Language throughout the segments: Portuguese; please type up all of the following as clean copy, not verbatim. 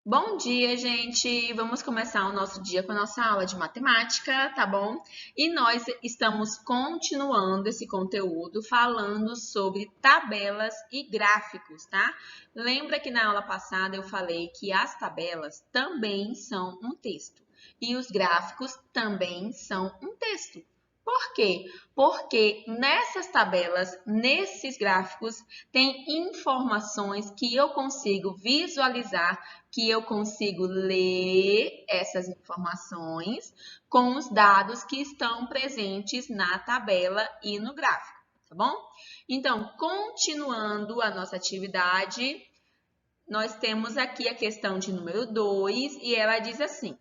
Bom dia, gente! Vamos começar o nosso dia com a nossa aula de matemática, tá bom? E nós estamos continuando esse conteúdo falando sobre tabelas e gráficos, tá? Lembra que na aula passada eu falei que as tabelas também são um texto e os gráficos também são um texto. Por quê? Porque nessas tabelas, nesses gráficos, tem informações que eu consigo visualizar, que eu consigo ler essas informações com os dados que estão presentes na tabela e no gráfico, tá bom? Então, continuando a nossa atividade, nós temos aqui a questão de número 2 e ela diz assim: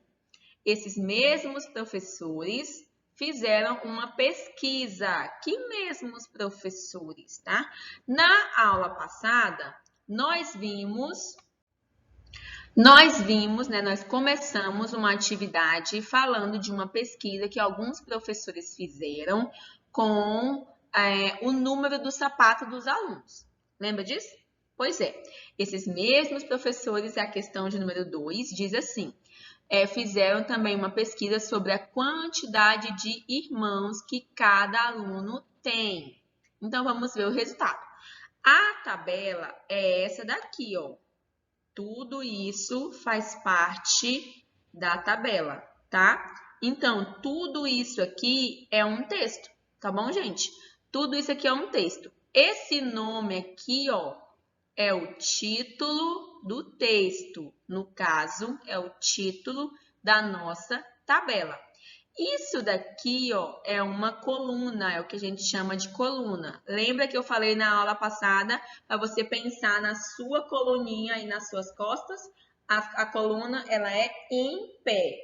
esses mesmos professores fizeram uma pesquisa. Que mesmos professores, tá? Na aula passada, nós começamos uma atividade falando de uma pesquisa que alguns professores fizeram com o número do sapato dos alunos. Lembra disso? Pois é, esses mesmos professores, a questão de número 2 diz assim: fizeram também uma pesquisa sobre a quantidade de irmãos que cada aluno tem. Então, vamos ver o resultado. A tabela é essa daqui, ó. Tudo isso faz parte da tabela, tá? Então, tudo isso aqui é um texto, tá bom, gente? Tudo isso aqui é um texto. Esse nome aqui, ó, é o título do texto. No caso, é o título da nossa tabela. Isso daqui, ó, é uma coluna, é o que a gente chama de coluna. Lembra que eu falei na aula passada para você pensar na sua coluninha aí nas suas costas? A coluna, ela é em pé.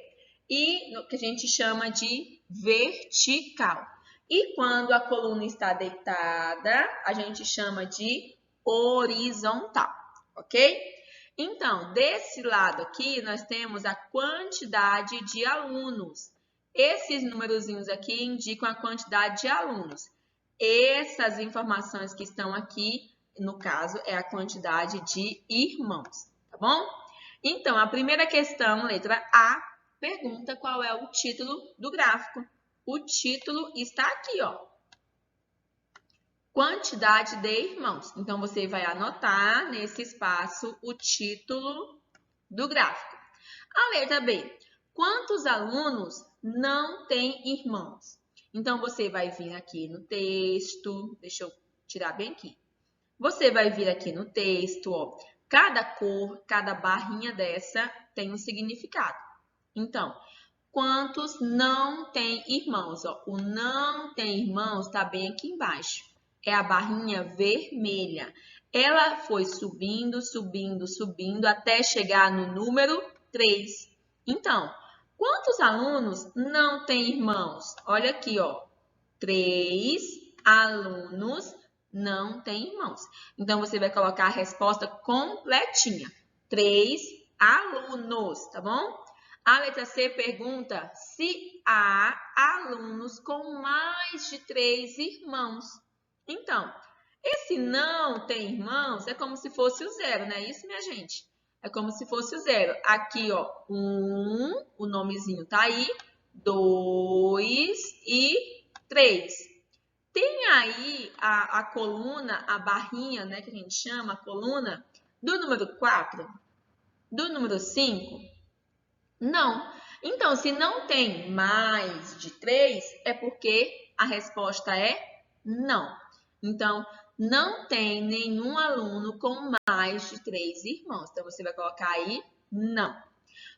E o que a gente chama de vertical. E quando a coluna está deitada, a gente chama de horizontal, ok? Então, desse lado aqui, nós temos a quantidade de alunos. Esses numerozinhos aqui indicam a quantidade de alunos. Essas informações que estão aqui, no caso, é a quantidade de irmãos, tá bom? Então, a primeira questão, letra A, pergunta qual é o título do gráfico. O título está aqui, ó. Quantidade de irmãos. Então, você vai anotar nesse espaço o título do gráfico. A letra B. Quantos alunos não têm irmãos? Então, você vai vir aqui no texto. Deixa eu tirar bem aqui. Você vai vir aqui no texto, ó. Cada cor, cada barrinha dessa tem um significado. Então, quantos não têm irmãos? Ó, o não tem irmãos está bem aqui embaixo. É a barrinha vermelha. Ela foi subindo, subindo, subindo até chegar no número 3. Então, quantos alunos não têm irmãos? Olha aqui, ó. 3 alunos não têm irmãos. Então, você vai colocar a resposta completinha. 3 alunos, tá bom? A letra C pergunta se há alunos com mais de 3 irmãos. Então, esse não tem irmãos é como se fosse o zero, não é isso, minha gente? É como se fosse o zero. Aqui, ó, o nomezinho tá aí, 2 e 3. Tem aí a coluna, a barrinha, né, que a gente chama, a coluna, do número 4, do número 5? Não. Então, se não tem mais de 3, é porque a resposta é não. Então, não tem nenhum aluno com mais de 3 irmãos. Então, você vai colocar aí não.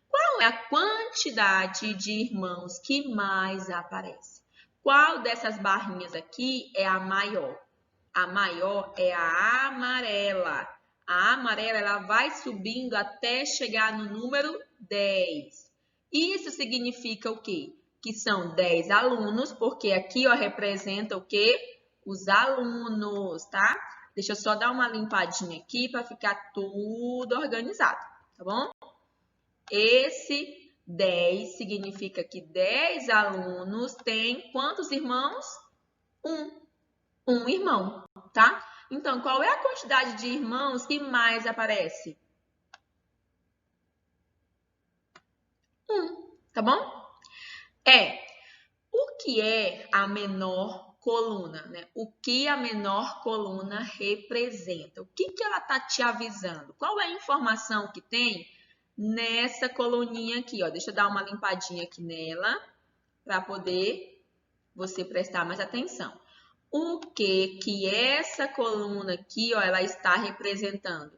Qual é a quantidade de irmãos que mais aparece? Qual dessas barrinhas aqui é a maior? A maior é a amarela. A amarela ela vai subindo até chegar no número 10. Isso significa o quê? Que são 10 alunos, porque aqui ó, representa o quê? Os alunos, tá? Deixa eu só dar uma limpadinha aqui para ficar tudo organizado, tá bom? Esse 10 significa que 10 alunos têm quantos irmãos? Um irmão, tá? Então, qual é a quantidade de irmãos que mais aparece? tá bom? O que é a menor coluna, né? O que a menor coluna representa? O que ela está te avisando? Qual é a informação que tem nessa coluninha aqui, ó? Deixa eu dar uma limpadinha aqui nela para poder você prestar mais atenção. O que essa coluna aqui, ó, ela está representando?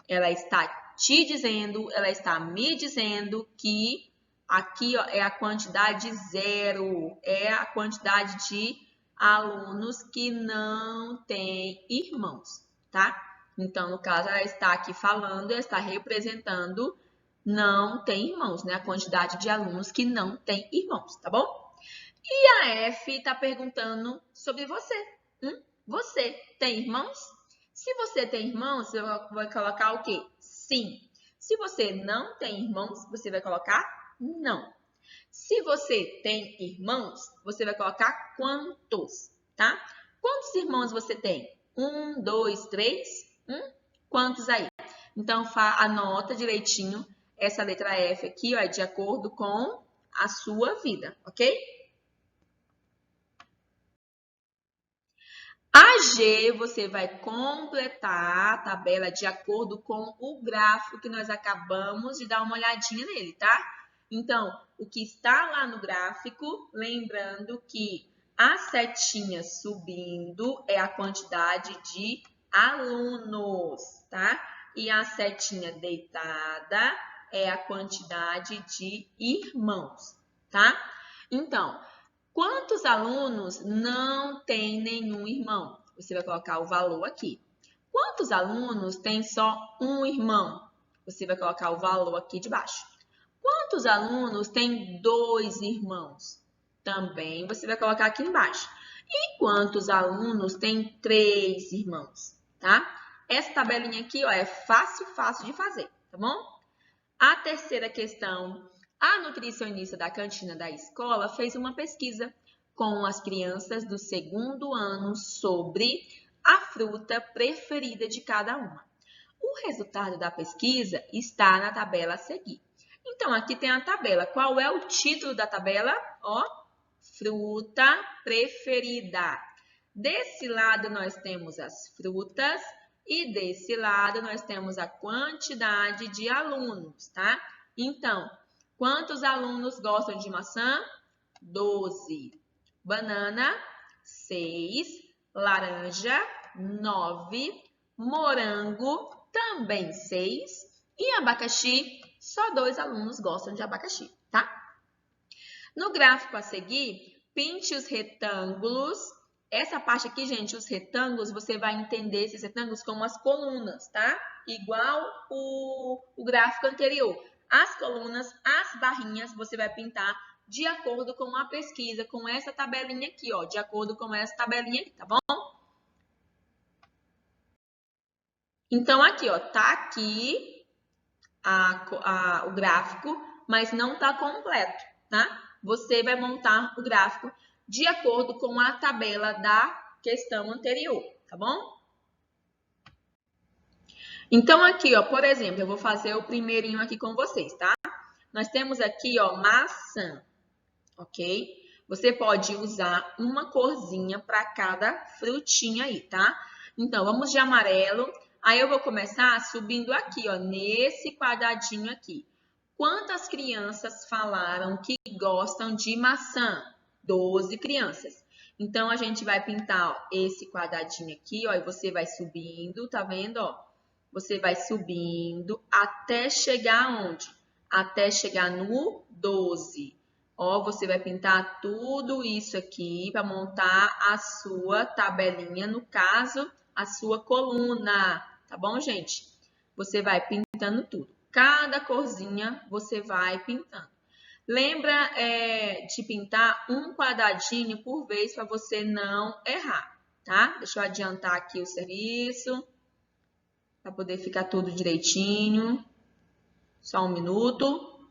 Ela está te dizendo, ela está me dizendo que aqui, ó, é a quantidade zero, é a quantidade de alunos que não têm irmãos, tá? Então, no caso, ela está aqui falando, ela está representando não tem irmãos, né? A quantidade de alunos que não têm irmãos, tá bom? E a F está perguntando sobre você. Você tem irmãos? Se você tem irmãos, você vai colocar o quê? Sim. Se você não tem irmãos, você vai colocar não. Se você tem irmãos, você vai colocar quantos, tá? Quantos irmãos você tem? 1, 2, 3? Quantos aí? Então, anota direitinho essa letra F aqui, ó, de acordo com a sua vida, ok? A G, você vai completar a tabela de acordo com o gráfico que nós acabamos de dar uma olhadinha nele, tá? Então, o que está lá no gráfico, lembrando que a setinha subindo é a quantidade de alunos, tá? E a setinha deitada é a quantidade de irmãos, tá? Então, quantos alunos não têm nenhum irmão? Você vai colocar o valor aqui. Quantos alunos têm só um irmão? Você vai colocar o valor aqui de baixo. Quantos alunos têm 2 irmãos? Também você vai colocar aqui embaixo. E quantos alunos têm 3 irmãos? Tá? Essa tabelinha aqui, ó, é fácil de fazer, tá bom? A terceira questão. A nutricionista da cantina da escola fez uma pesquisa com as crianças do segundo ano sobre a fruta preferida de cada uma. O resultado da pesquisa está na tabela a seguir. Então, aqui tem a tabela. Qual é o título da tabela? Ó, fruta preferida. Desse lado, nós temos as frutas e desse lado, nós temos a quantidade de alunos, tá? Então, quantos alunos gostam de maçã? 12. Banana, 6. Laranja, 9. Morango, também 6. E abacaxi, só 2 alunos gostam de abacaxi, tá? No gráfico a seguir, pinte os retângulos. Essa parte aqui, gente, os retângulos, você vai entender esses retângulos como as colunas, tá? Igual o gráfico anterior. As colunas, as barrinhas, você vai pintar de acordo com a pesquisa, com essa tabelinha aqui, ó. De acordo com essa tabelinha aqui, tá bom? Então, aqui, ó, tá aqui o gráfico, mas não tá completo, tá? Você vai montar o gráfico de acordo com a tabela da questão anterior, tá bom? Então, aqui, ó, por exemplo, eu vou fazer o primeirinho aqui com vocês, tá? Nós temos aqui, ó, maçã, ok? Você pode usar uma corzinha para cada frutinha aí, tá? Então, vamos de amarelo. Aí eu vou começar subindo aqui, ó, nesse quadradinho aqui. Quantas crianças falaram que gostam de maçã? 12 crianças. Então, a gente vai pintar, ó, esse quadradinho aqui, ó, e você vai subindo, tá vendo, ó? Você vai subindo até chegar aonde? Até chegar no 12. Ó, você vai pintar tudo isso aqui para montar a sua tabelinha, no caso, a sua coluna, tá bom, gente? Você vai pintando tudo. Cada corzinha você vai pintando. Lembra de pintar um quadradinho por vez para você não errar, tá? Deixa eu adiantar aqui o serviço para poder ficar tudo direitinho. Só um minuto.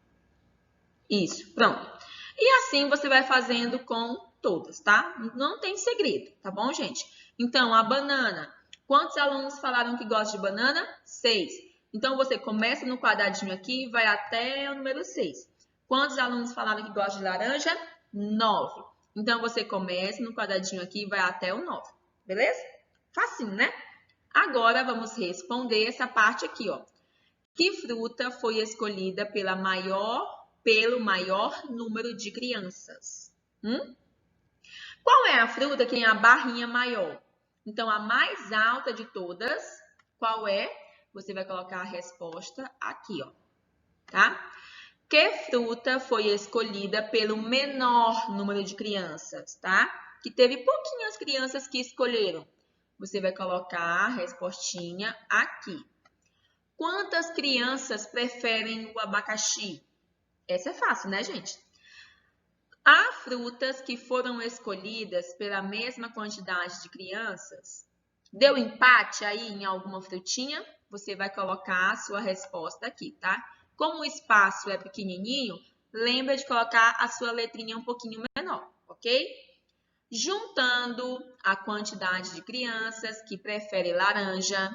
Isso, pronto. E assim você vai fazendo com todas, tá? Não tem segredo, tá bom, gente? Então, a banana. Quantos alunos falaram que gostam de banana? 6. Então, você começa no quadradinho aqui e vai até o número 6. Quantos alunos falaram que gostam de laranja? 9. Então, você começa no quadradinho aqui e vai até o 9. Beleza? Facinho, né? Agora, vamos responder essa parte aqui, ó. Que fruta foi escolhida pelo maior número de crianças? Qual é a fruta que tem a barrinha maior? Então, a mais alta de todas, qual é? Você vai colocar a resposta aqui, ó. Tá? Que fruta foi escolhida pelo menor número de crianças, tá? Que teve pouquinhas crianças que escolheram. Você vai colocar a respostinha aqui. Quantas crianças preferem o abacaxi? Essa é fácil, né, gente? Há frutas que foram escolhidas pela mesma quantidade de crianças? Deu empate aí em alguma frutinha? Você vai colocar a sua resposta aqui, tá? Como o espaço é pequenininho, lembra de colocar a sua letrinha um pouquinho menor, ok? Juntando a quantidade de crianças que preferem laranja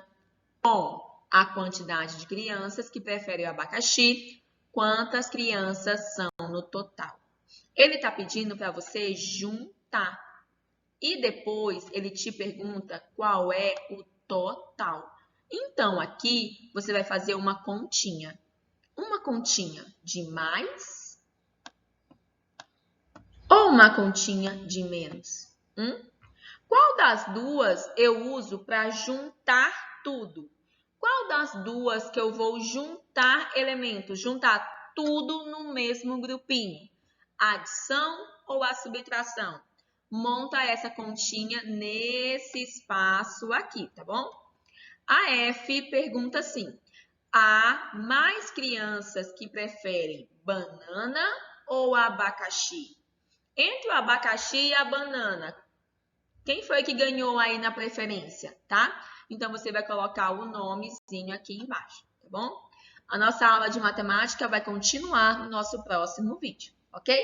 com a quantidade de crianças que preferem o abacaxi, quantas crianças são no total? Ele está pedindo para você juntar. E depois ele te pergunta qual é o total. Então, aqui você vai fazer uma continha. Uma continha de mais ou uma continha de menos? Qual das duas eu uso para juntar tudo? Qual das duas que eu vou juntar elementos? Juntar tudo no mesmo grupinho? A adição ou a subtração? Monta essa continha nesse espaço aqui, tá bom? A F pergunta assim: há mais crianças que preferem banana ou abacaxi? Entre o abacaxi e a banana, quem foi que ganhou aí na preferência, tá? Então, você vai colocar o nomezinho aqui embaixo, tá bom? A nossa aula de matemática vai continuar no nosso próximo vídeo, ok?